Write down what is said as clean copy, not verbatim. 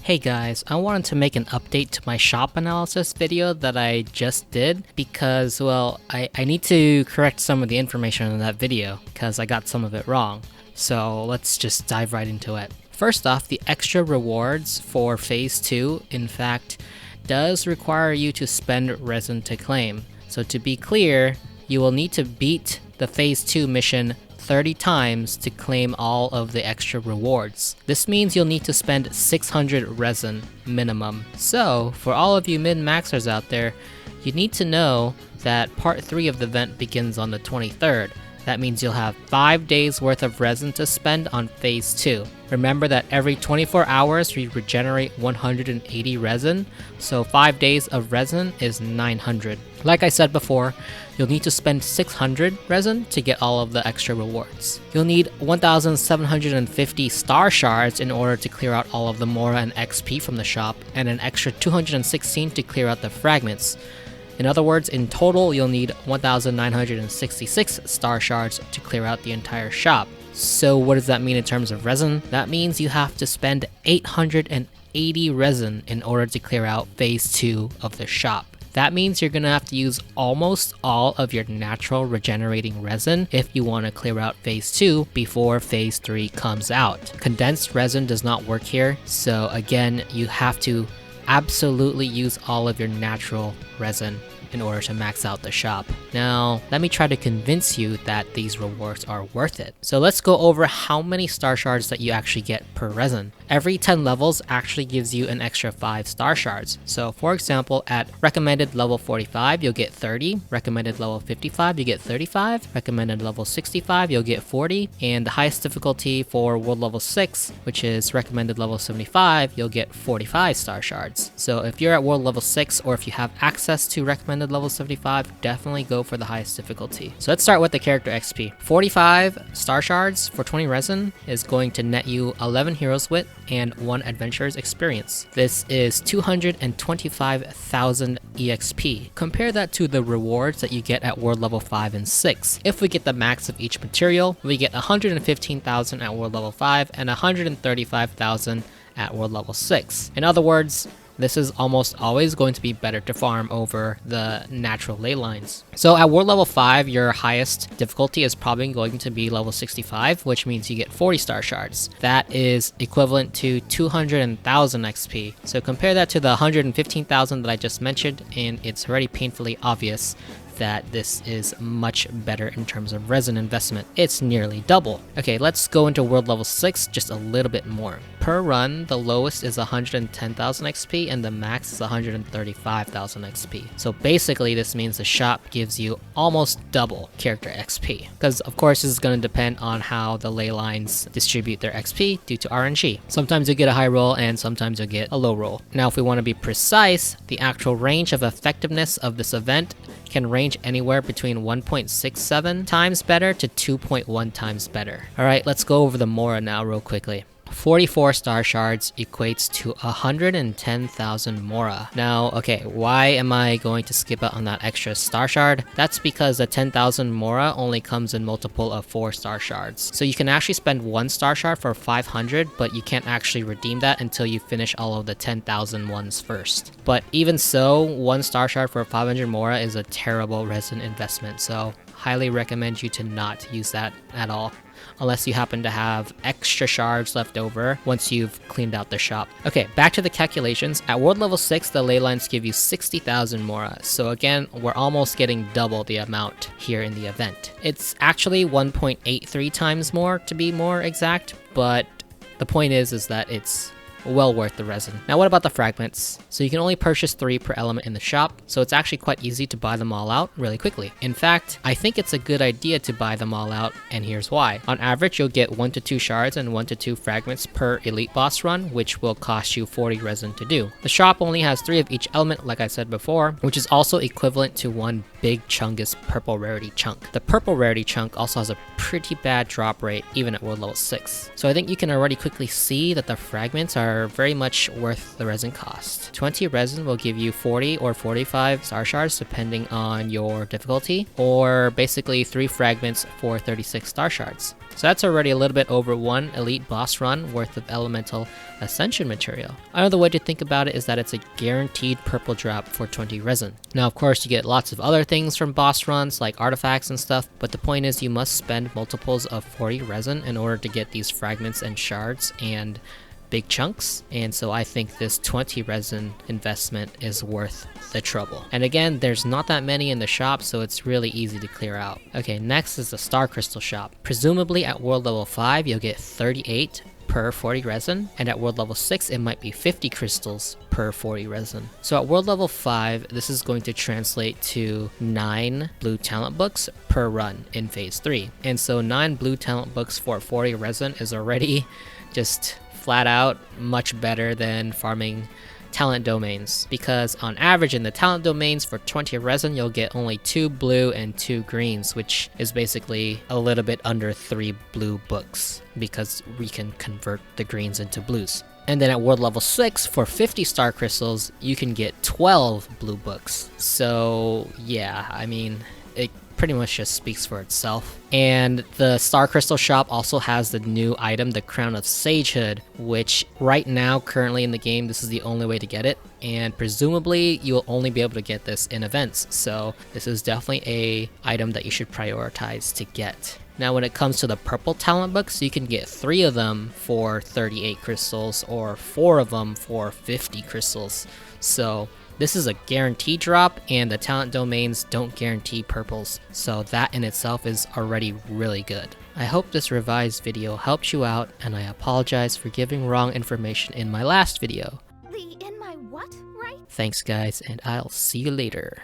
Hey guys, I wanted to make an update to my shop analysis video that I just did because, well, I need to correct some of the information in that video because I got some of it wrong. So let's just dive right into it. First off, the extra rewards for Phase 2, in fact, does require you to spend resin to claim. So to be clear, you will need to beat the Phase 2 mission 30 times to claim all of the extra rewards. This means you'll need to spend 600 resin minimum. So for all of you min-maxers out there, you need to know that part 3 of the event begins on the 23rd. That means you'll have 5 days worth of resin to spend on Phase 2. Remember that every 24 hours we regenerate 180 resin, so 5 days of resin is 900. Like I said before, you'll need to spend 600 resin to get all of the extra rewards. You'll need 1,750 star shards in order to clear out all of the Mora and XP from the shop, and an extra 216 to clear out the fragments. In other words, in total, you'll need 1,966 star shards to clear out the entire shop. So what does that mean in terms of resin? That means you have to spend 880 resin in order to clear out Phase 2 of the shop. That means you're gonna have to use almost all of your natural regenerating resin if you want to clear out Phase 2 before Phase 3 comes out. Condensed resin does not work here, so again, you have to absolutely use all of your natural resin in order to max out the shop. Now, let me try to convince you that these rewards are worth it. So let's go over how many star shards that you actually get per resin. Every 10 levels actually gives you an extra 5 star shards. So for example, at recommended level 45, you'll get 30. Recommended level 55, you get 35. Recommended level 65, you'll get 40. And the highest difficulty for world level 6, which is recommended level 75, you'll get 45 star shards. So if you're at world level 6, or if you have access to recommended level 75, definitely go for the highest difficulty. So let's start with the character XP. 45 star shards for 20 resin is going to net you 11 heroes wit and 1 adventurer's experience. This is 225,000 EXP. Compare that to the rewards that you get at world level 5 and 6. If we get the max of each material, we get 115,000 at world level 5 and 135,000 at world level 6. In other words, this is almost always going to be better to farm over the natural ley lines. So at world level 5, your highest difficulty is probably going to be level 65, which means you get 40 star shards. That is equivalent to 200,000 XP. So compare that to the 115,000 that I just mentioned, and it's already painfully obvious that this is much better in terms of resin investment. It's nearly double. Okay, let's go into world level 6 just a little bit more. Per run, the lowest is 110,000 XP and the max is 135,000 XP. So basically this means the shop gives you almost double character XP. Because of course this is going to depend on how the ley lines distribute their XP due to RNG. Sometimes you get a high roll and sometimes you get a low roll. Now if we want to be precise, the actual range of effectiveness of this event can range anywhere between 1.67 times better to 2.1 times better. Alright, let's go over the Mora now real quickly. 44 star shards equates to 110,000 Mora. Now, okay, why am I going to skip out on that extra star shard? That's because the 10,000 Mora only comes in multiple of 4 star shards. So you can actually spend 1 star shard for 500, but you can't actually redeem that until you finish all of the 10,000 ones first. But even so, 1 star shard for 500 Mora is a terrible resin investment, so highly recommend you to not use that at all, unless you happen to have extra shards left over once you've cleaned out the shop. Okay, back to the calculations. At world level 6, the ley lines give you 60,000 Mora. So again, we're almost getting double the amount here in the event. It's actually 1.83 times more to be more exact, but the point is that it's well worth the resin. Now what about the fragments? So you can only purchase 3 per element in the shop, so it's actually quite easy to buy them all out really quickly. In fact, I think it's a good idea to buy them all out, and here's why. On average, you'll get 1 to 2 shards and 1 to 2 fragments per elite boss run, which will cost you 40 resin to do. The shop only has 3 of each element, like I said before, which is also equivalent to 1 big chungus purple rarity chunk. The purple rarity chunk also has a pretty bad drop rate even at world level 6. So I think you can already quickly see that the fragments are very much worth the resin cost. 20 resin will give you 40 or 45 star shards depending on your difficulty, or basically 3 fragments for 36 star shards. So that's already a little bit over 1 elite boss run worth of elemental ascension material. Another way to think about it is that it's a guaranteed purple drop for 20 resin. Now of course you get lots of other things from boss runs like artifacts and stuff, but the point is you must spend multiples of 40 resin in order to get these fragments and shards and big chunks, and so I think this 20 resin investment is worth the trouble. And again, there's not that many in the shop, so it's really easy to clear out. Okay, next is the Star Crystal shop. Presumably at world level 5 you'll get 38 per 40 resin, and at world level 6 it might be 50 crystals per 40 resin. So at world level 5 this is going to translate to 9 blue talent books per run in phase 3. And so 9 blue talent books for 40 resin is already just flat out much better than farming talent domains, because on average in the talent domains for 20 resin you'll get only 2 blue and 2 greens, which is basically a little bit under 3 blue books because we can convert the greens into blues. And then at world level 6 for 50 star crystals you can get 12 blue books. So yeah, I mean it pretty much just speaks for itself. And the Star Crystal shop also has the new item, the Crown of Sagehood, which right now currently in the game this is the only way to get it, and presumably you'll only be able to get this in events, so this is definitely a item that you should prioritize to get. Now when it comes to the purple talent books, you can get 3 of them for 38 crystals or 4 of them for 50 crystals. So this is a guaranteed drop, and the talent domains don't guarantee purples, so that in itself is already really good. I hope this revised video helped you out, and I apologize for giving wrong information in my last video. In my what, right? Thanks guys, and I'll see you later.